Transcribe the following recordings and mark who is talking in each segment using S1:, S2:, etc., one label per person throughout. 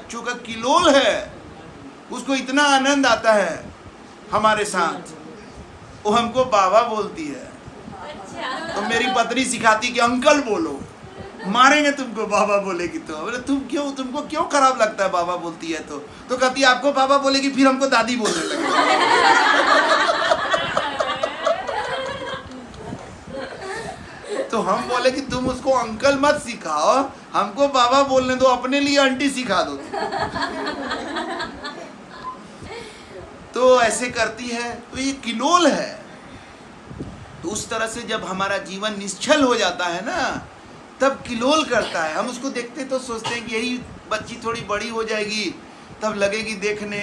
S1: बच्चों का किलोल है, उसको इतना आनंद आता है हमारे साथ, वो हमको बाबा बोलती है। तो मेरी पत्नी सिखाती कि अंकल बोलो, मारेंगे तुमको बाबा बोलेगी तो। बोले तुमको क्यों खराब लगता है बाबा बोलती है तो कहती है आपको बाबा बोलेगी फिर हमको दादी बोलने लगेगी। तो हम बोले कि तुम उसको अंकल मत सिखाओ, हमको बाबा बोलने दो, अपने लिए आंटी सिखा दो। तो ऐसे करती है, तो ये किलोल है। तो उस तरह से जब हमारा जीवन निश्चल हो जाता है ना, तब किलोल करता है। हम उसको देखते तो सोचते हैं कि यही बच्ची थोड़ी बड़ी हो जाएगी तब लगेगी देखने,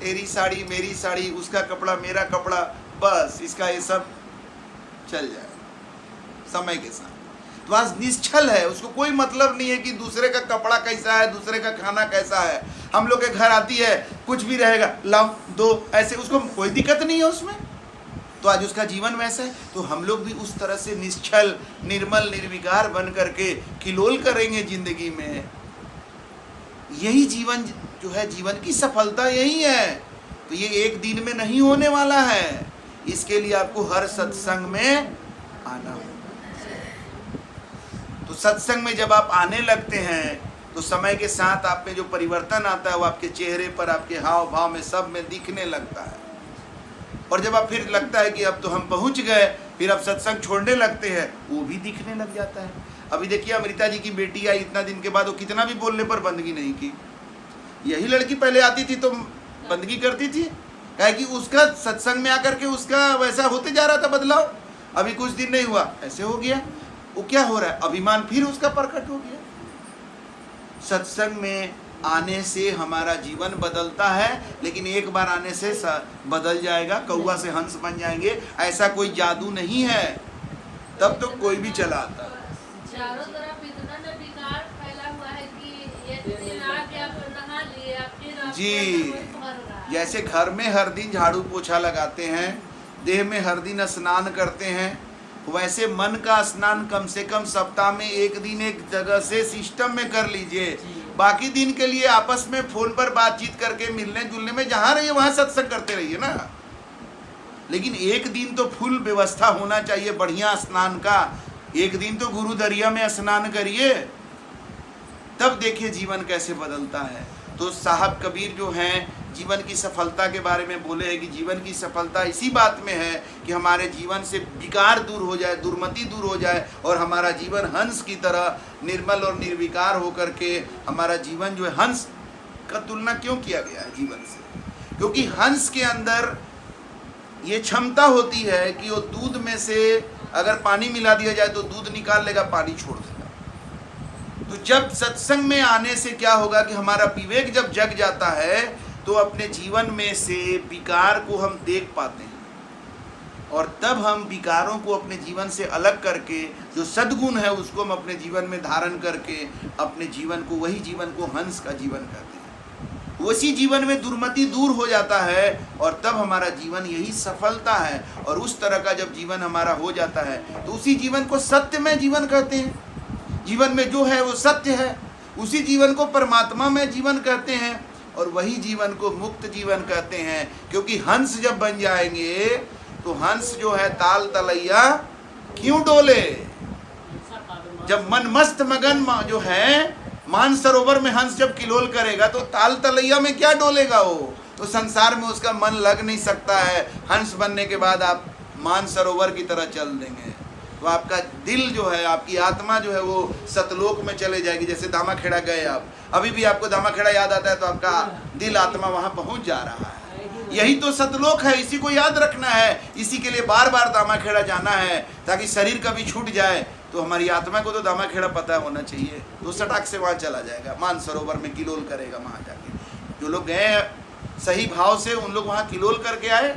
S1: तेरी साड़ी मेरी साड़ी, उसका कपड़ा मेरा कपड़ा, बस इसका ये सब चल जाए समय के साथ। तो आज निश्चल है, उसको कोई मतलब नहीं है कि दूसरे का कपड़ा कैसा है, दूसरे का खाना कैसा है। हम लोग के घर आती है, कुछ भी रहेगा लाओ दो, ऐसे, उसको कोई दिक्कत नहीं है उसमें। तो आज उसका जीवन वैसा है। तो हम लोग भी उस तरह से निश्चल, निर्मल, निर्विकार बन करके किलोल करेंगे जिंदगी में। यही जीवन जो है, जीवन की सफलता यही है। तो ये एक दिन में नहीं होने वाला है, इसके लिए आपको हर सत्संग में आना होगा। तो सत्संग में जब आप आने लगते हैं तो समय के साथ आप में जो परिवर्तन आता है वो आपके चेहरे पर, आपके हाव भाव में, सब में दिखने लगता है। और जब आप फिर लगता है कि अब तो हम पहुंच गए, फिर आप सत्संग छोड़ने लगते हैं, वो भी दिखने लग जाता है। अभी देखिए अमृता जी की बेटी आई इतना दिन के बाद, वो कितना भी बोलने पर बंदगी नहीं की। यही लड़की पहले आती थी तो बंदगी करती थी, क्या कि उसका सत्संग में आकर के उसका वैसा होते जा रहा था बदलाव। अभी कुछ दिन नहीं हुआ ऐसे हो गया। वो क्या हो रहा है, अभिमान फिर उसका प्रकट हो गया। सत्संग में आने से हमारा जीवन बदलता है, लेकिन एक बार आने से बदल जाएगा, कौवा से हंस बन जाएंगे, ऐसा कोई जादू नहीं है। तब तो कोई भी चला आता है।
S2: चारों तरफ इतना न विकार फैला हुआ है कि ये दिन आके आप नहा लिए, आप फिर आप
S1: जी, जैसे घर में हर दिन झाड़ू पोछा लगाते हैं, देह में हर दिन स्नान करते हैं, वैसे मन का स्नान कम से कम सप्ताह में एक दिन एक जगह से सिस्टम में कर लीजिए। बाकी दिन के लिए आपस में फोन पर बातचीत करके, मिलने जुलने में जहाँ रहिए वहाँ सत्संग करते रहिए ना। लेकिन एक दिन तो फुल व्यवस्था होना चाहिए बढ़िया स्नान का। एक दिन तो गुरु दरिया में स्नान करिए, तब देखिए जीवन कैसे बदलता है। तो साहब कबीर जो हैं जीवन की सफलता के बारे में बोले हैं कि जीवन की सफलता इसी बात में है कि हमारे जीवन से विकार दूर हो जाए, दुर्मति दूर हो जाए, और हमारा जीवन हंस की तरह निर्मल और निर्विकार होकर के हमारा जीवन जो है, हंस का तुलना क्यों किया गया है जीवन से? क्योंकि हंस के अंदर ये क्षमता होती है कि वो दूध में से अगर पानी मिला दिया जाए तो दूध निकाल लेगा, पानी छोड़ देगा। तो जब सत्संग में आने से क्या होगा कि हमारा विवेक जब जग जाता है तो अपने जीवन में से विकार को हम देख पाते हैं, और तब हम विकारों को अपने जीवन से अलग करके जो सद्गुण है उसको हम अपने जीवन में धारण करके अपने जीवन को, वही जीवन को हंस का जीवन करते हैं। उसी जीवन में दुर्मति दूर हो जाता है और तब हमारा जीवन यही सफलता है। और उस तरह का जब जीवन हमारा हो जाता है तो उसी जीवन को सत्य में जीवन कहते हैं। जीवन में जो है वो सत्य है, उसी जीवन को परमात्मा में जीवन कहते हैं, और वही जीवन को मुक्त जीवन कहते हैं। क्योंकि हंस जब बन जाएंगे तो हंस जो है ताल तलैया क्यों डोले। जब मन मस्त मगन जो है मान सरोवर में हंस जब किलोल करेगा तो ताल तलैया में क्या डोलेगा वो। तो संसार में उसका मन लग नहीं सकता है। हंस बनने के बाद आप मान सरोवर की तरह चल देंगे तो आपका दिल जो है, आपकी आत्मा जो है वो सतलोक में चले जाएगी। जैसे दामाखेड़ा गए आप, अभी भी आपको दामाखेड़ा याद आता है तो आपका दिल आत्मा वहाँ पहुँच जा रहा है। यही तो सतलोक है, इसी को याद रखना है। इसी के लिए बार बार दामाखेड़ा जाना है ताकि शरीर कभी छूट जाए तो हमारी आत्मा को तो दामाखेड़ा पता होना चाहिए, तो सटाक से वहाँ चला जाएगा, मान सरोवर में किलोल करेगा वहाँ जाके। जो लोग गए सही भाव से उन लोग वहाँ किलोल करके आए।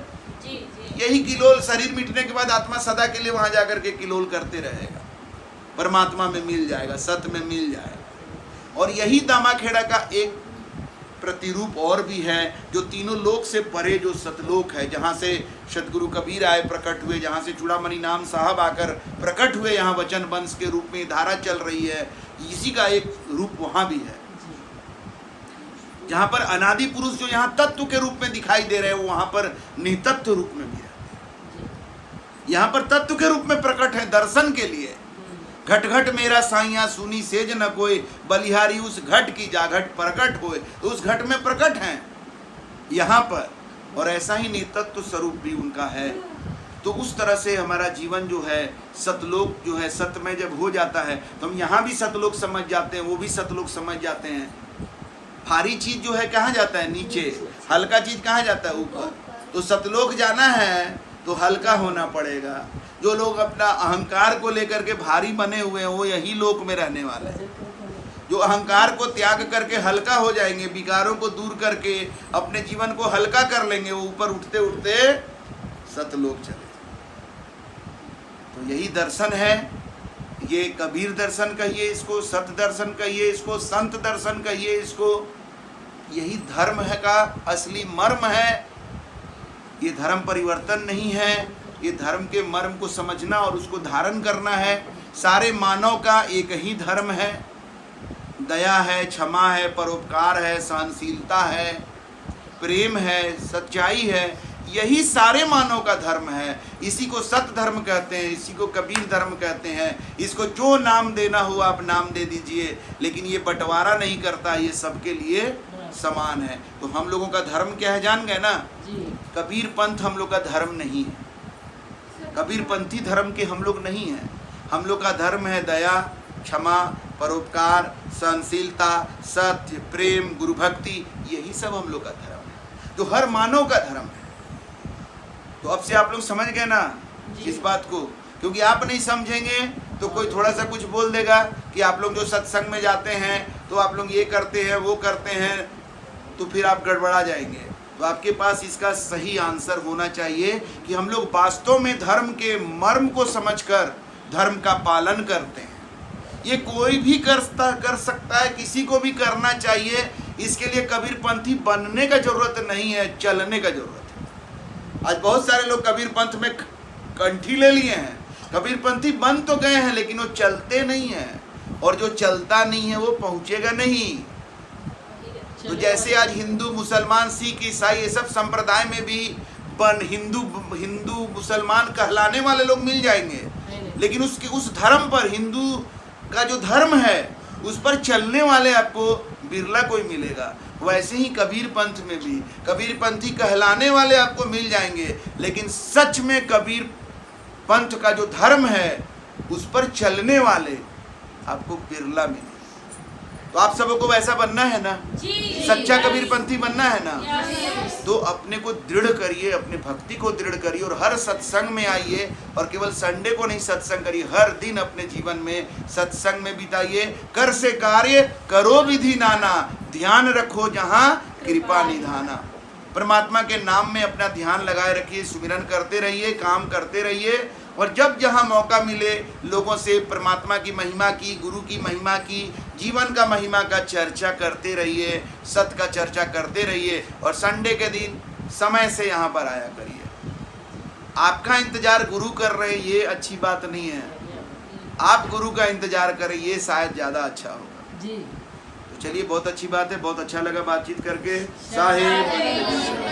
S1: यही किलोल शरीर मिटने के बाद आत्मा सदा के लिए वहाँ जाकर के किलोल करते रहेगा, परमात्मा में मिल जाएगा, सत्य में मिल जाएगा। और यही दामाखेड़ा का एक प्रतिरूप और भी है जो तीनों लोक से परे जो सतलोक है, जहाँ से सतगुरु कबीर आए प्रकट हुए, जहाँ से चूड़ामणि नाम साहब आकर प्रकट हुए, यहाँ वचन वंश के रूप में धारा चल रही है, इसी का एक रूप वहाँ भी है। जहां पर अनादि पुरुष जो यहाँ तत्व के रूप में दिखाई दे रहे हैं, वो वहां पर नितत्व रूप में भी रहते हैं। यहाँ पर तत्व के रूप में प्रकट है दर्शन के लिए। घट घट मेरा साइया सुनी सेज न कोई, बलिहारी उस घट की जा घट प्रकट होए, तो उस घट में प्रकट हैं यहाँ पर। और ऐसा ही नितत्व स्वरूप भी उनका है। तो उस तरह से हमारा जीवन जो है, सतलोक जो है, सत में जब हो जाता है तो हम यहाँ भी सतलोक समझ जाते हैं, वो भी सतलोक समझ जाते हैं। भारी चीज जो है कहाँ जाता है? नीचे। हल्का चीज कहाँ जाता है? ऊपर। तो सतलोक जाना है तो हल्का होना पड़ेगा। जो लोग अपना अहंकार को लेकर के भारी बने हुए हैं, वो यही लोक में रहने वाले हैं। जो अहंकार को त्याग करके हल्का हो जाएंगे, विकारों को दूर करके अपने जीवन को हल्का कर लेंगे, वो ऊपर उठते उठते सतलोक चले। तो यही दर्शन है। ये कबीर दर्शन कहिए इसको, सत दर्शन कहिए इसको, संत दर्शन कहिए इसको। यही धर्म है का असली मर्म है। ये धर्म परिवर्तन नहीं है। ये धर्म के मर्म को समझना और उसको धारण करना है। सारे मानव का एक ही धर्म है। दया है, क्षमा है, परोपकार है, सहनशीलता है, प्रेम है, सच्चाई है। यही सारे मानव का धर्म है। इसी को सत धर्म कहते हैं, इसी को कबीर धर्म कहते हैं। इसको जो नाम देना हो आप नाम दे दीजिए, लेकिन ये बंटवारा नहीं करता, ये सबके लिए समान है। तो हम लोगों का धर्म क्या है जान गए ना? कबीर पंथ हम लोग का धर्म नहीं है। कबीर पंथी धर्म के हम लोग नहीं हैं। हम लोग का धर्म है दया, क्षमा, परोपकार, सहनशीलता, सत्य, प्रेम, गुरु भक्ति। यही सब हम लोग का धर्म है, जो हर मानव का धर्म है। तो अब से आप लोग समझ गए ना इस बात को? क्योंकि आप नहीं समझेंगे तो कोई थोड़ा सा कुछ बोल देगा कि आप लोग जो सत्संग में जाते हैं तो आप लोग ये करते हैं, वो करते हैं, तो फिर आप गड़बड़ा जाएंगे। तो आपके पास इसका सही आंसर होना चाहिए कि हम लोग वास्तव में धर्म के मर्म को समझकर धर्म का पालन करते हैं। ये कोई भी कर सकता है, किसी को भी करना चाहिए। इसके लिए कबीरपंथी बनने का जरूरत नहीं है, चलने का जरूरत है। आज बहुत सारे लोग कबीर पंथ में कंठी ले लिए हैं, कबीरपंथी बन तो गए हैं, लेकिन वो चलते नहीं हैं। और जो चलता नहीं है वो पहुंचेगा नहीं। तो जैसे आज हिंदू, मुसलमान, सिख, ईसाई, ये सब संप्रदाय में भी हिंदू मुसलमान कहलाने वाले लोग मिल जाएंगे, लेकिन उस धर्म पर, हिंदू का जो धर्म है उस पर चलने वाले आपको बिरला कोई मिलेगा। वैसे ही कबीर पंथ में भी कबीरपंथी कहलाने वाले आपको मिल जाएंगे, लेकिन सच में कबीर पंथ का जो धर्म है उस पर चलने वाले आपको बिरला मिले। तो आप सबों को वैसा बनना है ना? सच्चा कबीरपंथी बनना है ना? तो अपने को दृढ़ करिए, अपने भक्ति को दृढ़ करिए और हर सत्संग में आइए। और केवल संडे को नहीं सत्संग करिए, हर दिन अपने जीवन में सत्संग में बिताइए। कर से कार्य करो विधि नाना, ध्यान रखो जहाँ कृपा निधाना। परमात्मा के नाम में अपना ध्यान लगाए रखिए, सुमिरन करते रहिए, काम करते रहिए। और जब जहाँ मौका मिले लोगों से परमात्मा की महिमा की, गुरु की महिमा की, जीवन का महिमा का चर्चा करते रहिए, सत्य का चर्चा करते रहिए। और संडे के दिन समय से यहाँ पर आया करिए। आपका इंतजार गुरु कर रहे ये अच्छी बात नहीं है, आप गुरु का इंतजार करें, ये शायद ज़्यादा अच्छा होगा जी। तो चलिए, बहुत अच्छी बात है, बहुत अच्छा लगा बातचीत करके। साहिब